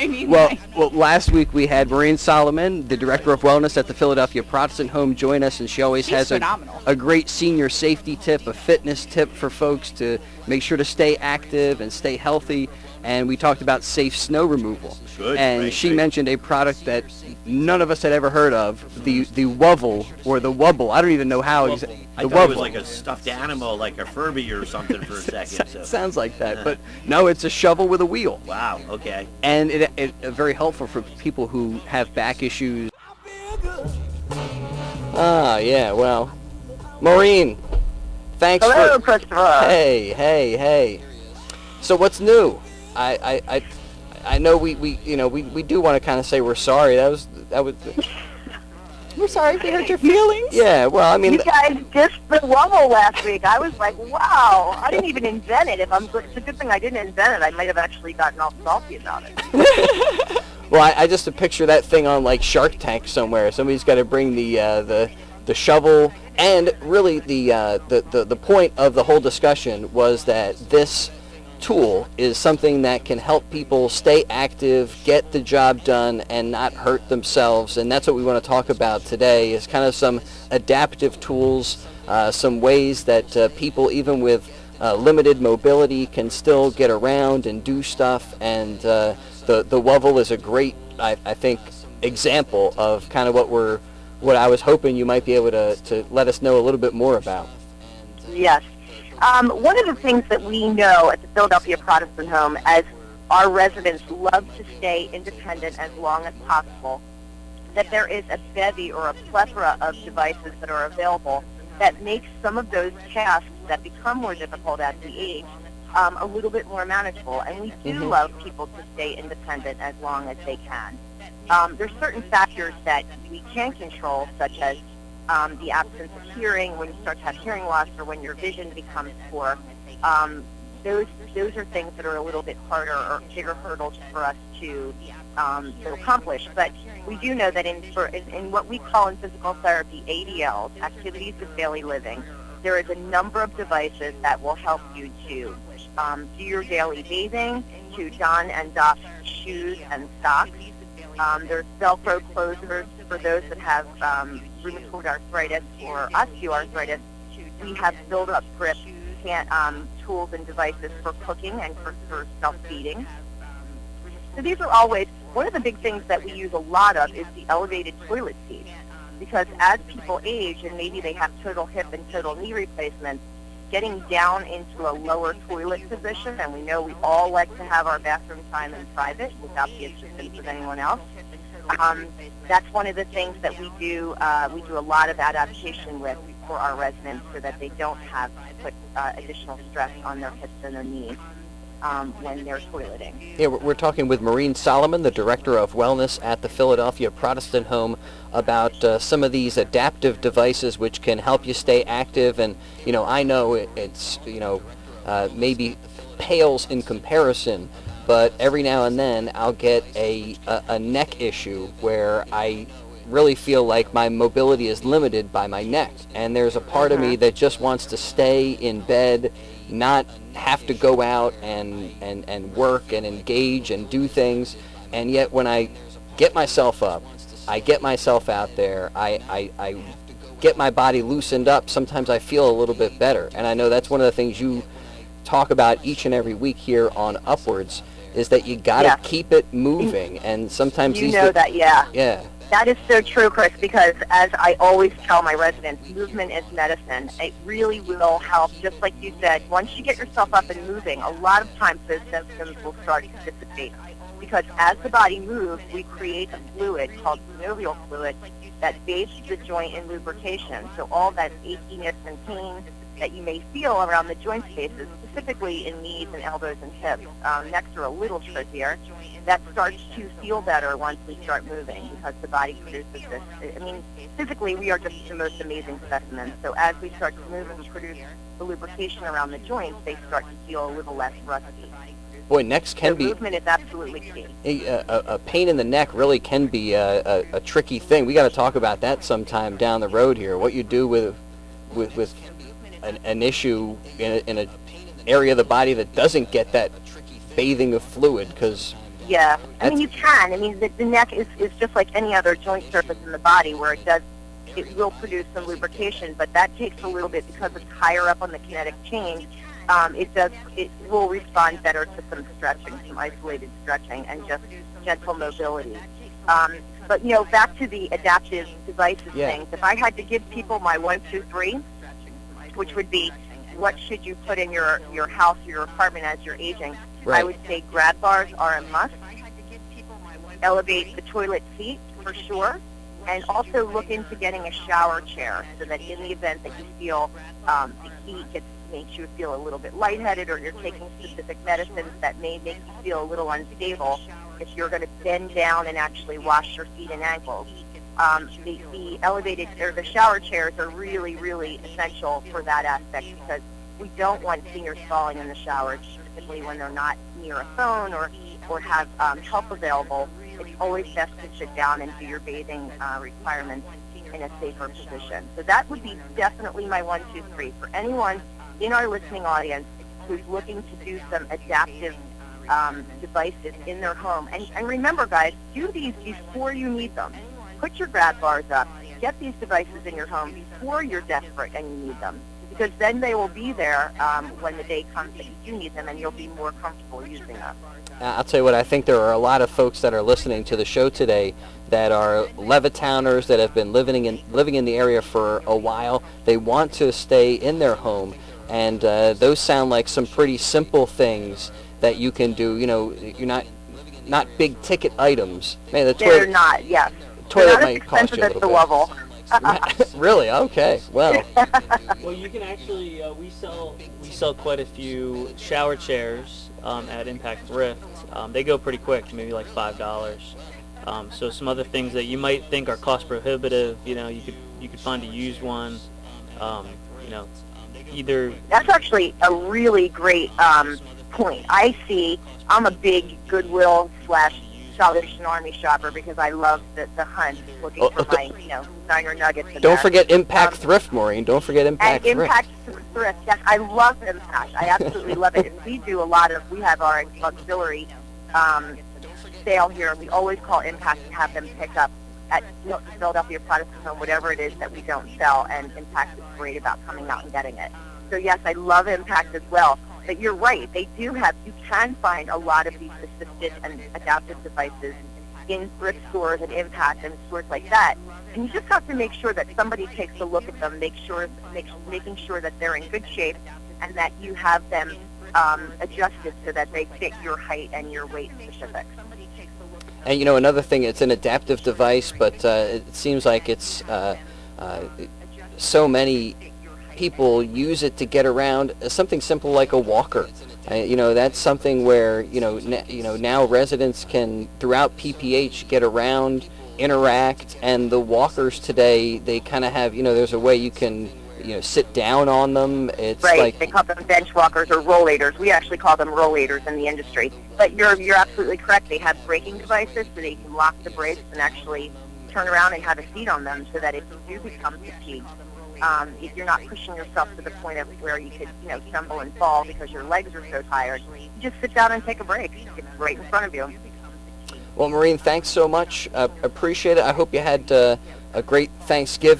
training Well, night. last week we had Maureen Solomon, the Director of Wellness at the Philadelphia Protestant Home, join us, and she always She's has phenomenal. a great senior safety tip, a fitness tip for folks to make sure to stay active and stay healthy. And we talked about safe snow removal. Good, and great, she great. mentioned a product that none of us had ever heard of, the Wubble or the Wubble. I don't even know how. Well, exactly. I The thought it was Wubble. like a stuffed animal, like a Furby or something for a second. So. Sounds like that, but no, it's a shovel with a wheel. Wow, okay. And it very helpful for people who have back issues. Ah, yeah, well, Maureen, thanks Hello, for... Christopher. Hey. So what's new? I know we do want to kind of say we're sorry. That was. We're sorry if we hurt your feelings. Yeah, well, I mean... You guys dissed the Wubble last week. I was like, wow, I didn't even invent it. It's a good thing I didn't invent it. I might have actually gotten all salty about it. Well, I just picture that thing on like Shark Tank somewhere. Somebody's got to bring the shovel, and really the point of the whole discussion was that this tool is something that can help people stay active, get the job done, and not hurt themselves. And that's what we want to talk about today, is kind of some adaptive tools, some ways that people, even with limited mobility, can still get around and do stuff. And the Wubble is a great, I think, example of kind of what I was hoping you might be able to let us know a little bit more about. Yes. One of the things that we know at the Philadelphia Protestant Home, as our residents love to stay independent as long as possible, that there is a bevy or a plethora of devices that are available that makes some of those tasks that become more difficult as we age a little bit more manageable. And we do love people to stay independent as long as they can. There's certain factors that we can control, such as the absence of hearing, when you start to have hearing loss, or when your vision becomes poor. Those are things that are a little bit harder or bigger hurdles for us to accomplish. But we do know that in what we call in physical therapy ADLs, activities of daily living, there is a number of devices that will help you to do your daily bathing, to don and doff shoes and socks. There's Velcro closers for those that have rheumatoid arthritis or osteoarthritis. We have build-up grip tools and devices for cooking and for self-feeding. So these are always, one of the big things that we use a lot of is the elevated toilet seat. Because as people age and maybe they have total hip and total knee replacements, getting down into a lower toilet position, and we know we all like to have our bathroom time in private without the assistance of anyone else. That's one of the things that we do. We do a lot of adaptation with for our residents so that they don't have to put additional stress on their hips and their knees when they're toileting. Yeah, we're talking with Maureen Solomon, the Director of Wellness at the Philadelphia Protestant Home, about some of these adaptive devices which can help you stay active. And, I know it's, maybe pales in comparison, but every now and then I'll get a neck issue where I really feel like my mobility is limited by my neck. And there's a part of me that just wants to stay in bed, not have to go out and work and engage and do things. And yet when I get myself up, I get myself out there, I get my body loosened up, sometimes I feel a little bit better. And I know that's one of the things you talk about each and every week here on Upwards, is that you got to keep it moving. And sometimes Yeah. That is so true, Chris, because as I always tell my residents, movement is medicine. It really will help. Just like you said, once you get yourself up and moving, a lot of times those symptoms will start to dissipate. Because as the body moves, we create a fluid called synovial fluid that bathes the joint in lubrication. So all that achiness and pain that you may feel around the joint spaces, specifically in knees and elbows and hips, necks are a little trickier, that starts to feel better once we start moving, because the body produces this. I mean, physically we are just the most amazing specimens. So as we start to move and produce the lubrication around the joints, they start to feel a little less rusty. Boy, necks can be... movement is absolutely key. A pain in the neck really can be a tricky thing. We got to talk about that sometime down the road here. What you do with an issue in an area of the body that doesn't get that bathing of fluid, because Yeah, I mean you can. I mean the neck is just like any other joint surface in the body where it will produce some lubrication, but that takes a little bit because it's higher up on the kinetic chain. It will respond better to some stretching, some isolated stretching, and just gentle mobility. But back to the adaptive devices things. If I had to give people my 1, 2, 3, which would be what should you put in your house or your apartment as you're aging, Right. I would say grab bars are a must. Elevate the toilet seat for sure, and also look into getting a shower chair so that in the event that you feel the heat makes you feel a little bit lightheaded, or you're taking specific medicines that may make you feel a little unstable, if you're going to bend down and actually wash your feet and ankles. The elevated or the shower chairs are really, really essential for that aspect, because we don't want seniors falling in the shower, typically when they're not near a phone or have help available. It's always best to sit down and do your bathing requirements in a safer position. So that would be definitely my 1, 2, 3 for anyone in our listening audience who's looking to do some adaptive devices in their home. And remember, guys, do these before you need them. Put your grab bars up. Get these devices in your home before you're desperate and you need them, because then they will be there when the day comes that you do need them, and you'll be more comfortable using them. I'll tell you what, I think there are a lot of folks that are listening to the show today that are Levittowners that have been living in the area for a while. They want to stay in their home, and those sound like some pretty simple things that you can do. You're not big ticket items. Man, the They're not, yes. toilet They're might cost you a not as little expensive bit. at the Lovell. Really? Okay. Well, Well, you can actually we sell quite a few shower chairs at Impact Thrift. They go pretty quick, maybe like $5. So some other things that you might think are cost prohibitive, you could find a used one. Either That's actually a really great point. I'm a big Goodwill / Salvation Army shopper because I love the hunt, looking for my designer nuggets. don't forget Impact Thrift, Maureen. Don't forget Impact and Thrift. Impact Thrift. Yes, I love Impact. I absolutely love it. And we have our auxiliary sale here, and we always call Impact and have them pick up at Philadelphia Protestant Home, whatever it is that we don't sell, and Impact is great about coming out and getting it. So yes, I love Impact as well. But you're right, you can find a lot of these assisted and adaptive devices in thrift stores and Impact and stores like that. And you just have to make sure that somebody takes a look at them, making sure that they're in good shape, and that you have them adjusted so that they fit your height and your weight specifics. And another thing, it's an adaptive device, but it seems like it's so many people use it to get around. Something simple like a walker. That's something where now residents can throughout PPH get around, interact, and the walkers today, they kind of have there's a way you can sit down on them. It's right. like They call them bench walkers or rollators. We actually call them rollators in the industry. But you're absolutely correct. They have braking devices so they can lock the brakes and actually turn around and have a seat on them, so that if you do become fatigued, if you're not pushing yourself to the point of where you could stumble and fall because your legs are so tired, you just sit down and take a break. It's right in front of you. Well, Maureen, thanks so much. Appreciate it. I hope you had a great Thanksgiving.